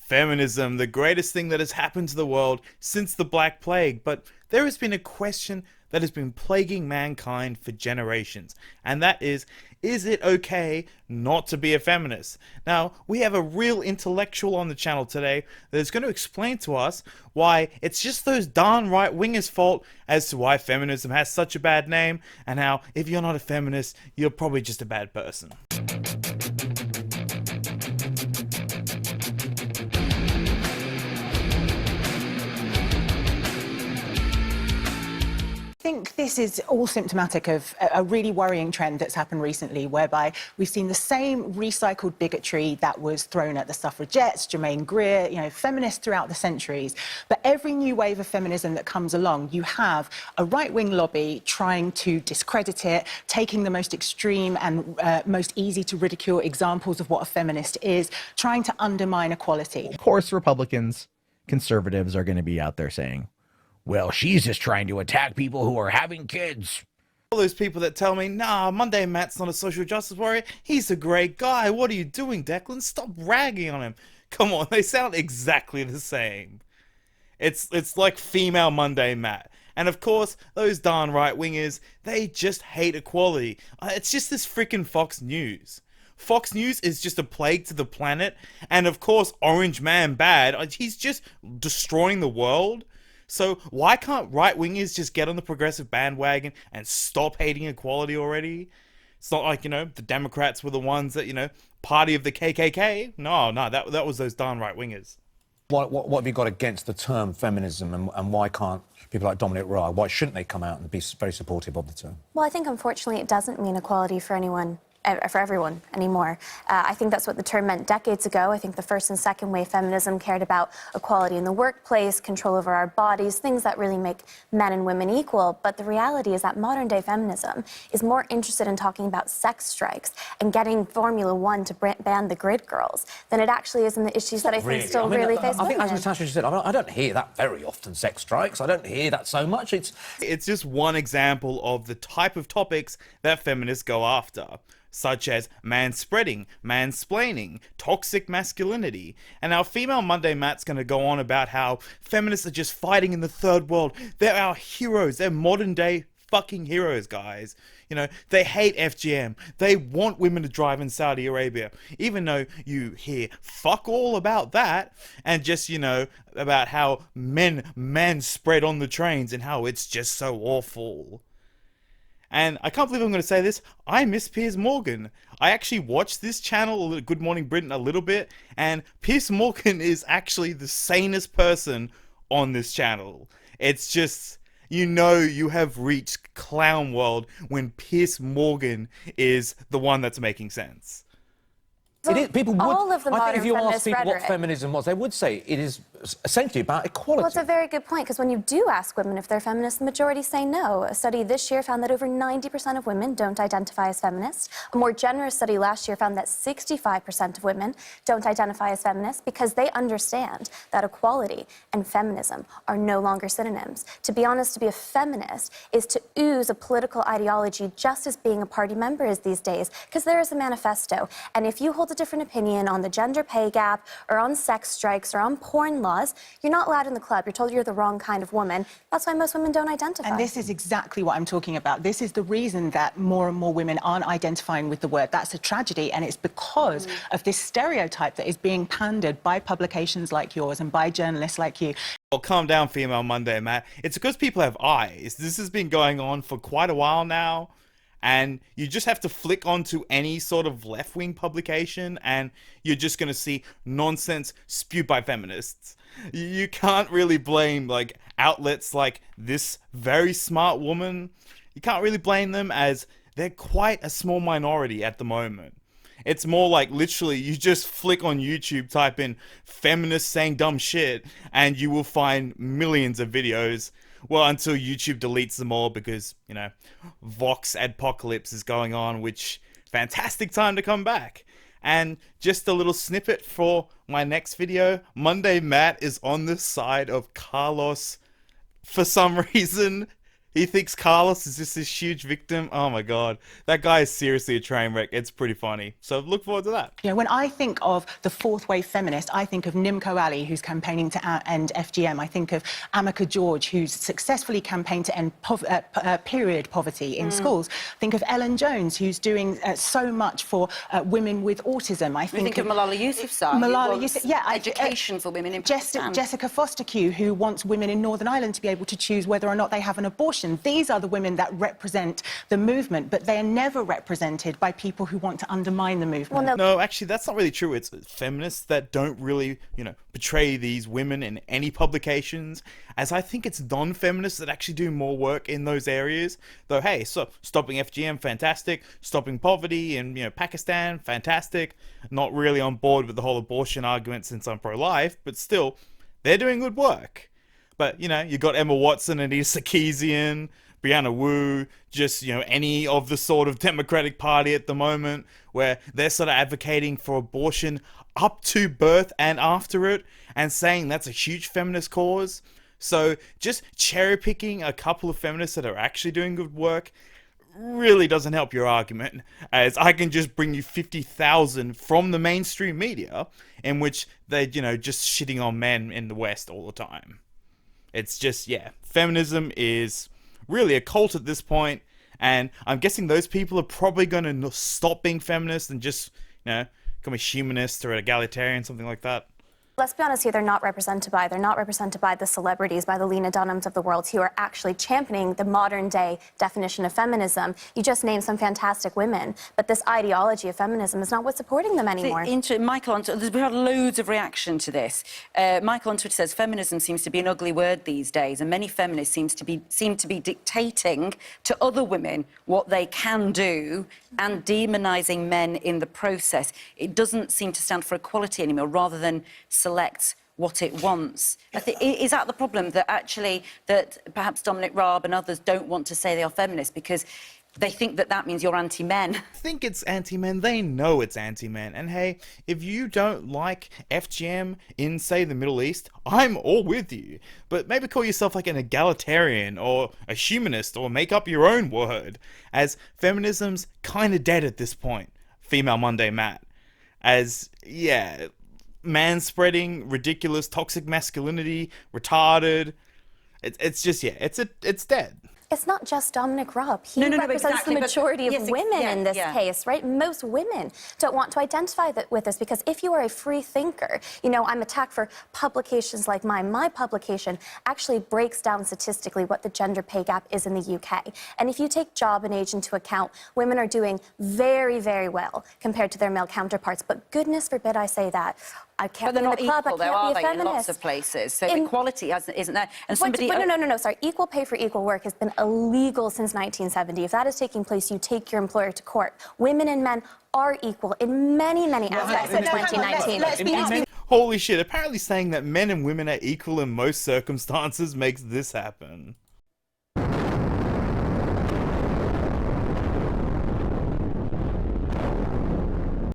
Feminism, the greatest thing that has happened to the world since the Black Plague. But there has been a question that has been plaguing mankind for generations, and that is it okay not to be a feminist? Now, we have a real intellectual on the channel today that is going to explain to us why it's just those darn right-wingers' fault as to why feminism has such a bad name, and how if you're not a feminist, you're probably just a bad person. I think this is all symptomatic of a really worrying trend that's happened recently, whereby we've seen the same recycled bigotry that was thrown at the suffragettes, Germaine Greer, feminists throughout the centuries. But every new wave of feminism that comes along, you have a right-wing lobby trying to discredit it, taking the most extreme and most easy to ridicule examples of what a feminist is, trying to undermine equality. Of course, Republicans, conservatives are going to be out there saying, well, she's just trying to attack people who are having kids. All those people that tell me, nah, Mundane Matt's not a social justice warrior, he's a great guy. What are you doing, Declan? Stop ragging on him. Come on, they sound exactly the same. It's like female Mundane Matt. And of course, those darn right-wingers, they just hate equality. It's just this freaking Fox News. Fox News is just a plague to the planet. And of course, Orange Man bad. He's just destroying the world. So why can't right-wingers just get on the progressive bandwagon and stop hating equality already? It's not like, the Democrats were the ones that, party of the KKK. No, that was those darn right-wingers. What have you got against the term feminism, and why can't people like Dominic Raab, why shouldn't they come out and be very supportive of the term? Well, I think, unfortunately, it doesn't mean equality for anyone. For everyone anymore. I think that's what the term meant decades ago. I think the first and second wave feminism cared about equality in the workplace, control over our bodies, things that really make men and women equal. But the reality is that modern day feminism is more interested in talking about sex strikes and getting Formula One to ban the grid girls than it actually is in the issues that I think still really face women. I think, as Natasha just said, I don't hear that very often, sex strikes. I don't hear that so much. It's just one example of the type of topics that feminists go after, such as manspreading, mansplaining, toxic masculinity. And our female Mundane Matt's going to go on about how feminists are just fighting in the third world. They're our heroes. They're modern day fucking heroes, guys. They hate FGM. They want women to drive in Saudi Arabia. Even though you hear fuck all about that, and just, about how men spread on the trains and how it's just so awful. And I can't believe I'm going to say this, I miss Piers Morgan. I actually watched this channel, Good Morning Britain, a little bit, and Piers Morgan is actually the sanest person on this channel. It's just, you have reached clown world when Piers Morgan is the one that's making sense. People would. All of the I think if you modern ask people rhetoric. what feminism was, they would say it is essentially about equality. Well, it's a very good point, because when you do ask women if they're feminists, the majority say no. A study this year found that over 90% of women don't identify as feminists. A more generous study last year found that 65% of women don't identify as feminists because they understand that equality and feminism are no longer synonyms. To be honest, to be a feminist is to ooze a political ideology just as being a party member is these days, because there is a manifesto. And if you hold a different opinion on the gender pay gap or on sex strikes or on porn laws, you're not allowed in the club. You're told you're the wrong kind of woman. That's why most women don't identify. And this is exactly what I'm talking about. This is the reason that more and more women aren't identifying with the word. That's a tragedy, and it's because of this stereotype that is being pandered by publications like yours and by journalists like you. Well, calm down, female Monday, Matt. It's because people have eyes. This has been going on for quite a while now. And you just have to flick onto any sort of left-wing publication and you're just going to see nonsense spewed by feminists. You can't really blame, outlets like this very smart woman. You can't really blame them, as they're quite a small minority at the moment. It's more like, literally, you just flick on YouTube, type in feminists saying dumb shit, and you will find millions of videos. Well, until YouTube deletes them all because, Vox Adpocalypse is going on, which, fantastic time to come back. And just a little snippet for my next video, Mundane Matt is on the side of Carlos for some reason. He thinks Carlos is just this huge victim. Oh my god. That guy is seriously a train wreck. It's pretty funny. So look forward to that. You know, when I think of the fourth wave feminist, I think of Nimco Ali, who's campaigning to end FGM. I think of Amika George, who's successfully campaigned to end period poverty in schools. I think of Ellen Jones, who's doing so much for women with autism. I think of Malala Yousafzai. Malala Yousafzai, yeah. Education for women in Pakistan. Jessica Foster-Q, who wants women in Northern Ireland to be able to choose whether or not they have an abortion. These are the women that represent the movement, but they are never represented by people who want to undermine the movement. Well, No, actually, that's not really true. It's feminists that don't really, portray these women in any publications, as I think it's non-feminists that actually do more work in those areas. Though, hey, so stopping FGM, fantastic. Stopping poverty in, Pakistan, fantastic. Not really on board with the whole abortion argument since I'm pro-life, but still, they're doing good work. But, you got Emma Watson, Anita Sarkeesian, Brianna Wu, just, any of the sort of Democratic Party at the moment, where they're sort of advocating for abortion up to birth and after it, and saying that's a huge feminist cause. So just cherry-picking a couple of feminists that are actually doing good work really doesn't help your argument, as I can just bring you 50,000 from the mainstream media, in which they're, just shitting on men in the West all the time. It's just, feminism is really a cult at this point, and I'm guessing those people are probably going to stop being feminists and just, become a humanist or an egalitarian, something like that. Let's be honest here, they're not represented by the celebrities, by the Lena Dunhams of the world who are actually championing the modern day definition of feminism. You just named some fantastic women, but this ideology of feminism is not what's supporting them anymore. Michael, we've had loads of reaction to this. Michael on Twitter says, feminism seems to be an ugly word these days, and many feminists seem to be dictating to other women what they can do and demonising men in the process. It doesn't seem to stand for equality anymore, rather than select what it wants. Is that the problem, that perhaps Dominic Raab and others don't want to say they are feminists because they think that means you're anti-men? I think it's anti-men. They know it's anti-men. And hey, if you don't like FGM in, say, the Middle East, I'm all with you. But maybe call yourself like an egalitarian or a humanist, or make up your own word, as feminism's kind of dead at this point. Female Monday Matt. As, manspreading, ridiculous, toxic masculinity, retarded. It's just, it's dead. It's not just Dominic Raab. He No, represents exactly, the majority of women in this yeah. case, right? Most women don't want to identify with this, because if you are a free thinker, I'm attacked for publications like mine. My publication actually breaks down statistically what the gender pay gap is in the UK. And if you take job and age into account, women are doing very, very well compared to their male counterparts. But goodness forbid I say that. I can't But they're be in not the club, equal, I though, can't are be a they, feminist. in lots of places? So equality isn't there. And somebody... But no, sorry. Equal pay for equal work has been illegal since 1970. If that is taking place, you take your employer to court. Women and men are equal in many, many aspects in 2019. Holy shit, apparently saying that men and women are equal in most circumstances makes this happen.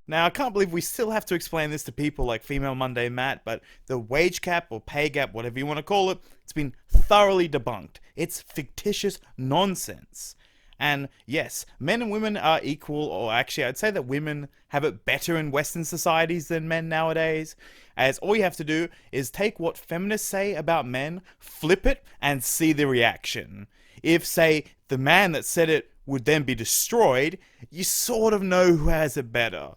Now, I can't believe we still have to explain this to people like Female Monday Matt, but the wage cap or pay gap, whatever you want to call it, it's been thoroughly debunked. It's fictitious nonsense. And yes, men and women are equal, or actually I'd say that women have it better in Western societies than men nowadays, as all you have to do is take what feminists say about men, flip it, and see the reaction. If, say, the man that said it would then be destroyed, you sort of know who has it better.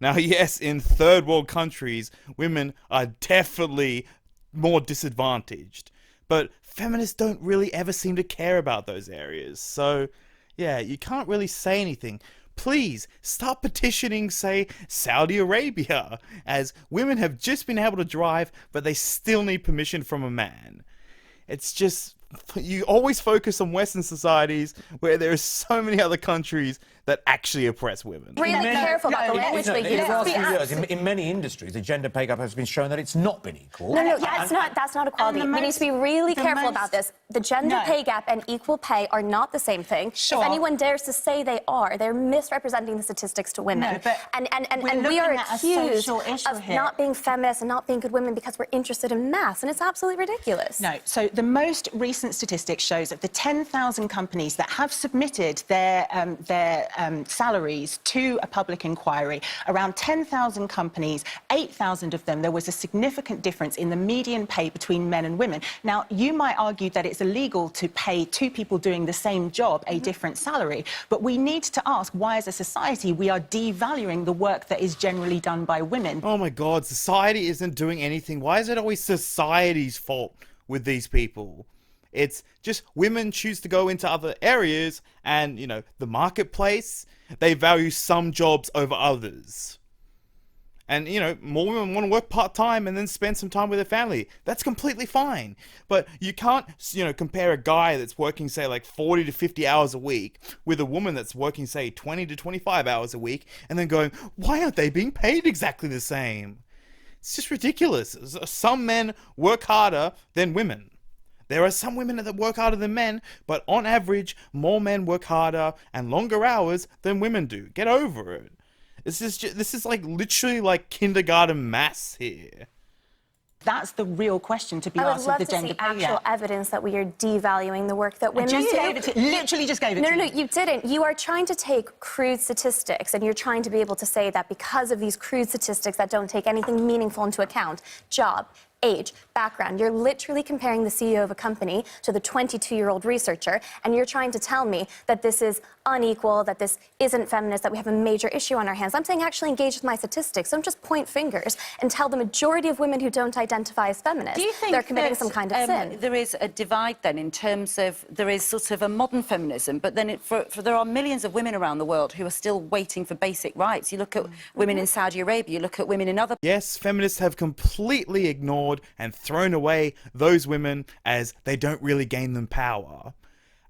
Now, yes, in third world countries, women are definitely more disadvantaged, but feminists don't really ever seem to care about those areas. So, yeah, you can't really say anything. Please, stop petitioning, say, Saudi Arabia, as women have just been able to drive, but they still need permission from a man. It's just, you always focus on Western societies where there are so many other countries that actually oppress women. Really careful about the language we In the use. last few years, in many industries, the gender pay gap has been shown that it's not been equal. No, that's not equality. We need to be really careful about this. The gender pay gap and equal pay are not the same thing. Sure. If anyone dares to say they are, they're misrepresenting the statistics to women. No, but and we are accused of here. not being feminists and not being good women because we're interested in maths, and it's absolutely ridiculous. No, so the most recent statistics shows of the 10,000 companies that have submitted their salaries to a public inquiry, around 10,000 companies, 8,000 of them, there was a significant difference in the median pay between men and women. Now, you might argue that it's illegal to pay two people doing the same job a different salary, but we need to ask why, as a society, we are devaluing the work that is generally done by women. Oh my God, society isn't doing anything. Why is it always society's fault with these people? It's just women choose to go into other areas and, you know, the marketplace, they value some jobs over others. And, you know, more women want to work part-time and then spend some time with their family. That's completely fine. But you can't, you know, compare a guy that's working, say, like 40 to 50 hours a week with a woman that's working, say, 20 to 25 hours a week and then going, why aren't they being paid exactly the same? It's just ridiculous. Some men work harder than women. There are some women that work harder than men, but on average, more men work harder and longer hours than women do. Get over it. This is like literally like kindergarten maths here. That's the real question to be I would asked love of the to gender see pay actual gap. evidence that we are devaluing the work that women do. Literally just gave it to you. No, you didn't. You are trying to take crude statistics, and you're trying to be able to say that because of these crude statistics that don't take anything meaningful into account, job, age, background, you're literally comparing the CEO of a company to the 22-year-old researcher, and you're trying to tell me that this is unequal, that this isn't feminist, that we have a major issue on our hands. I'm saying actually engage with my statistics. Don't just point fingers and tell the majority of women who don't identify as feminists Do you think they're committing that, some kind of sin. There is a divide then in terms of there is sort of a modern feminism, but then there are millions of women around the world who are still waiting for basic rights. You look at women in Saudi Arabia, you look at women in other... Yes, feminists have completely ignored and thrown away those women as they don't really gain them power.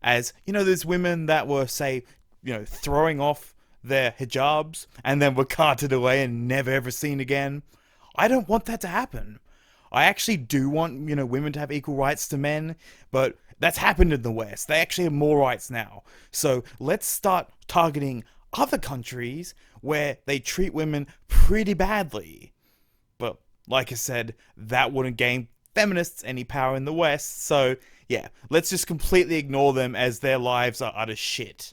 As, you know, there's women that were, say, you know, throwing off their hijabs and then were carted away and never ever seen again. I don't want that to happen. I actually do want, you know, women to have equal rights to men, but that's happened in the West. They actually have more rights now. So let's start targeting other countries where they treat women pretty badly. But like I said, that wouldn't gain feminists any power in the West. So yeah, let's just completely ignore them as their lives are utter shit.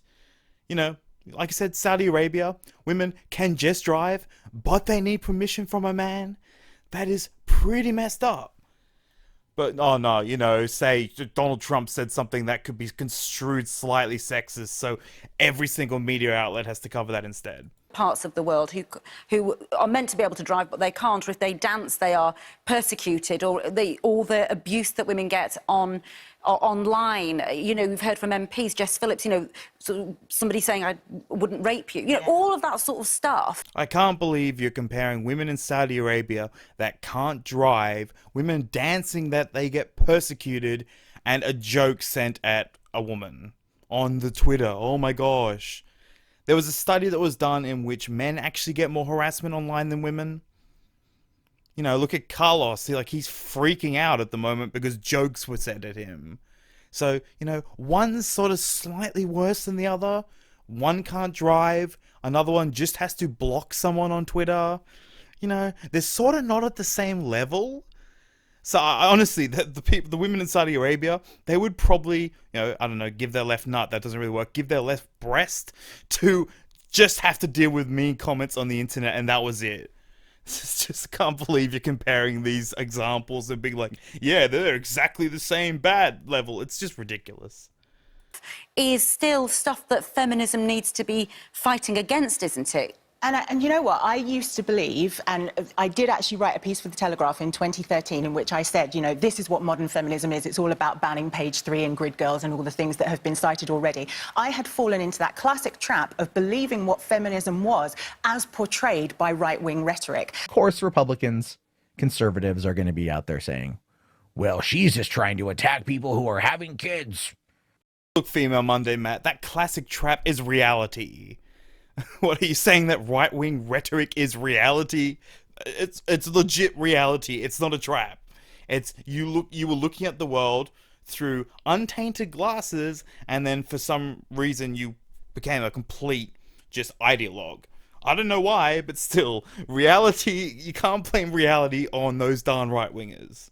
You know, like I said, Saudi Arabia, women can just drive, but they need permission from a man. That is pretty messed up. But, oh no, you know, say Donald Trump said something that could be construed slightly sexist, so every single media outlet has to cover that instead. Parts of the world who are meant to be able to drive, but they can't, or if they dance, they are persecuted, or all the abuse that women get online. You know, we've heard from MPs, Jess Phillips, you know, somebody saying, I wouldn't rape you. You know, all of that sort of stuff. I can't believe you're comparing women in Saudi Arabia that can't drive, women dancing that they get persecuted, and a joke sent at a woman on the Twitter. Oh my gosh. There was a study that was done in which men actually get more harassment online than women. You know, look at Carlos. He's freaking out at the moment because jokes were said at him. So, you know, one's sort of slightly worse than the other. One can't drive. Another one just has to block someone on Twitter. You know, they're sort of not at the same level. So honestly, the women in Saudi Arabia, they would probably, you know, I don't know, give their left nut. That doesn't really work. Give their left breast to just have to deal with mean comments on the internet, and that was it. Just can't believe you're comparing these examples and being like, yeah, they're exactly the same bad level. It's just ridiculous. Is still stuff that feminism needs to be fighting against, isn't it? And you know what? I used to believe, and I did actually write a piece for The Telegraph in 2013 in which I said, you know, this is what modern feminism is. It's all about banning Page 3 and Grid Girls and all the things that have been cited already. I had fallen into that classic trap of believing what feminism was as portrayed by right-wing rhetoric. Of course, Republicans, conservatives are going to be out there saying, well, she's just trying to attack people who are having kids. Look, female Mundane Matt, that classic trap is reality. What are you saying, that right-wing rhetoric is reality? It's legit reality. It's not a trap. It's you were looking at the world through untainted glasses, and then for some reason you became a complete just ideologue. I don't know why, but still, reality, you can't blame reality on those darn right-wingers.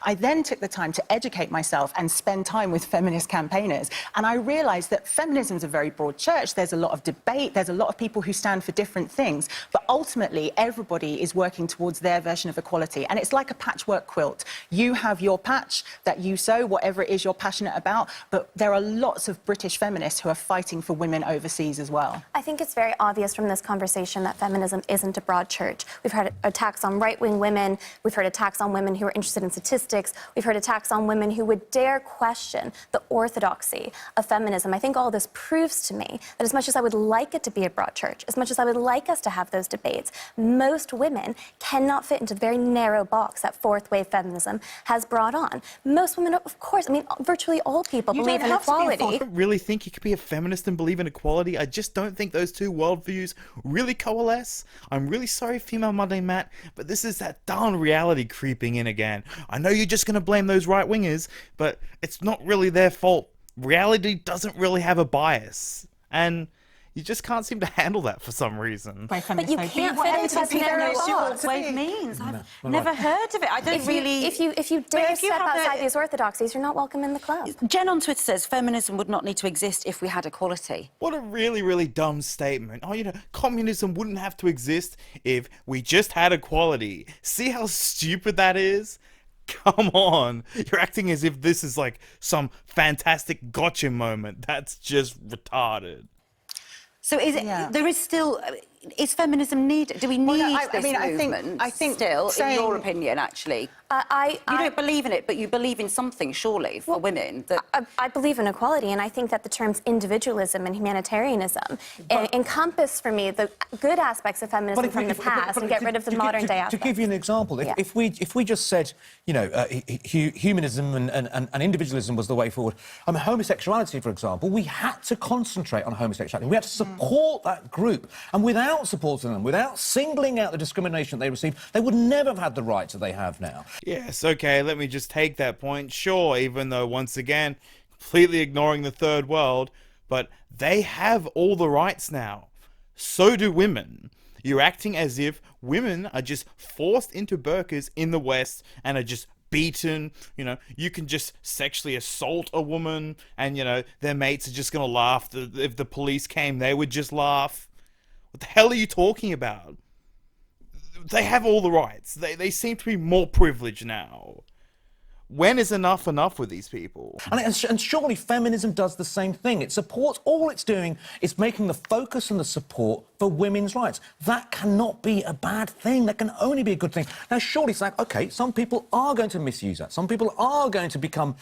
I then took the time to educate myself and spend time with feminist campaigners. And I realized that feminism is a very broad church. There's a lot of debate. There's a lot of people who stand for different things. But ultimately, everybody is working towards their version of equality. And it's like a patchwork quilt. You have your patch that you sew, whatever it is you're passionate about. But there are lots of British feminists who are fighting for women overseas as well. I think it's very obvious from this conversation that feminism isn't a broad church. We've heard attacks on right-wing women. We've heard attacks on women who are interested in statistics. We've heard attacks on women who would dare question the orthodoxy of feminism. I think all this proves to me that as much as I would like it to be a broad church, as much as I would like us to have those debates, most women cannot fit into the very narrow box that fourth wave feminism has brought on. Most women, of course, I mean, virtually all people believe in equality. I don't really think you could be a feminist and believe in equality. I just don't think those two worldviews really coalesce. I'm really sorry, female Mundane Matt, but this is that darn reality creeping in again. I know you're just going to blame those right-wingers, but it's not really their fault. Reality doesn't really have a bias, and you just can't seem to handle that for some reason. But you can't fit into this narrow box. Wave means. I've never heard of it. I don't really... If you dare step outside these orthodoxies, you're not welcome in the club. Jen on Twitter says feminism would not need to exist if we had equality. What a really, really dumb statement. Oh, communism wouldn't have to exist if we just had equality. See how stupid that is? Come on. You're acting as if this is like some fantastic gotcha moment. That's just retarded. So is it, there is still, is feminism needed? Do we need this movement I think still, in your opinion, actually? You don't believe in it, but you believe in something, surely, for women. That... I believe in equality, and I think that the terms individualism and humanitarianism encompass, for me, the good aspects of feminism from the past and get rid of the modern-day aspects. To give you an example, if we just said, humanism and individualism was the way forward, homosexuality, for example, we had to concentrate on homosexuality. We had to support that group, and without supporting them, without singling out the discrimination they received, they would never have had the rights that they have now. Yes, okay, let me just take that point. Sure, even though, once again, completely ignoring the third world, but they have all the rights now. So do women. You're acting as if women are just forced into burqas in the West and are just beaten. You can just sexually assault a woman and, their mates are just going to laugh. If the police came, they would just laugh. What the hell are you talking about? They have all the rights. They seem to be more privileged now. When is enough with these people? And surely feminism does the same thing. It supports, all it's doing is making the focus and the support for women's rights. That cannot be a bad thing. That can only be a good thing. Now, surely it's like, OK, some people are going to misuse that. Some people are going to become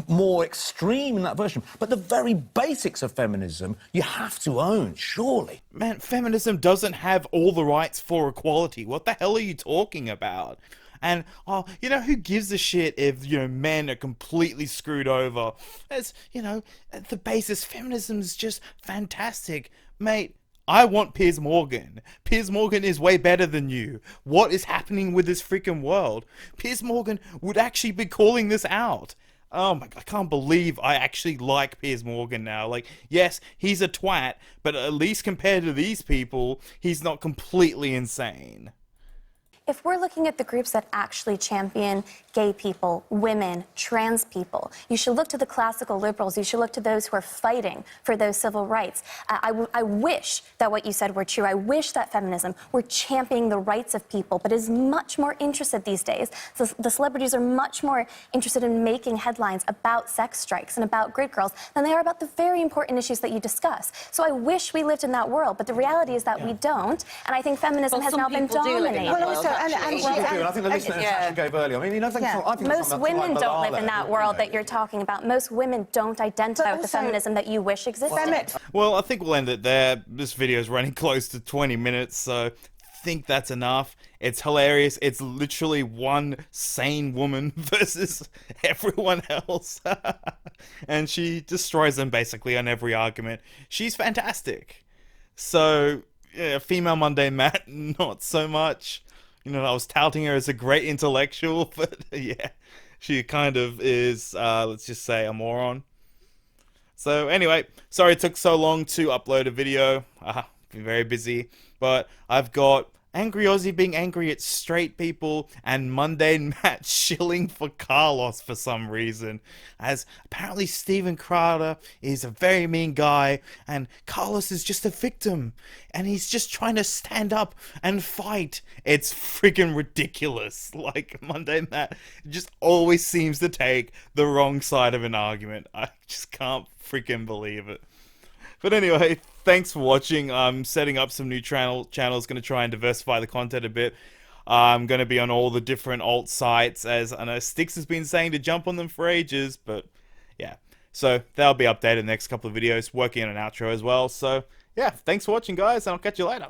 more extreme in that version. But the very basics of feminism, you have to own, surely. Man, feminism doesn't have all the rights for equality. What the hell are you talking about? And, who gives a shit if, men are completely screwed over? It's, at the basis, feminism is just fantastic. Mate, I want Piers Morgan. Piers Morgan is way better than you. What is happening with this freaking world? Piers Morgan would actually be calling this out. Oh my God, I can't believe I actually like Piers Morgan now. Like, yes, he's a twat, but at least compared to these people, he's not completely insane. If we're looking at the groups that actually champion gay people, women, trans people, you should look to the classical liberals. You should look to those who are fighting for those civil rights. I wish that what you said were true. I wish that feminism were championing the rights of people, but is much more interested these days. So the celebrities are much more interested in making headlines about sex strikes and about grid girls than they are about the very important issues that you discuss. So I wish we lived in that world, but the reality is that we don't, and I think feminism has now been dominated. I think the listener actually gave earlier. I mean, I think most women don't live in that world that you're talking about. Most women don't identify with the feminism that you wish existed. Well, I think we'll end it there. This video is running close to 20 minutes, so I think that's enough. It's hilarious. It's literally one sane woman versus everyone else. And she destroys them basically on every argument. She's fantastic. So, yeah, female Mundane Matt, not so much. You know, I was touting her as a great intellectual, but yeah, she kind of is, let's just say, a moron. So anyway, sorry it took so long to upload a video. Been very busy, but I've got Angry Aussie being angry at straight people and Mundane Matt shilling for Carlos for some reason, as apparently Stephen Crowder is a very mean guy and Carlos is just a victim and he's just trying to stand up and fight. It's freaking ridiculous. Like, Mundane Matt just always seems to take the wrong side of an argument. I just can't freaking believe it. But anyway, thanks for watching. I'm setting up some new channels, going to try and diversify the content a bit. I'm going to be on all the different alt sites, as I know Styx has been saying to jump on them for ages, but yeah. So that'll be updated in the next couple of videos, working on an outro as well. So yeah, thanks for watching, guys, and I'll catch you later.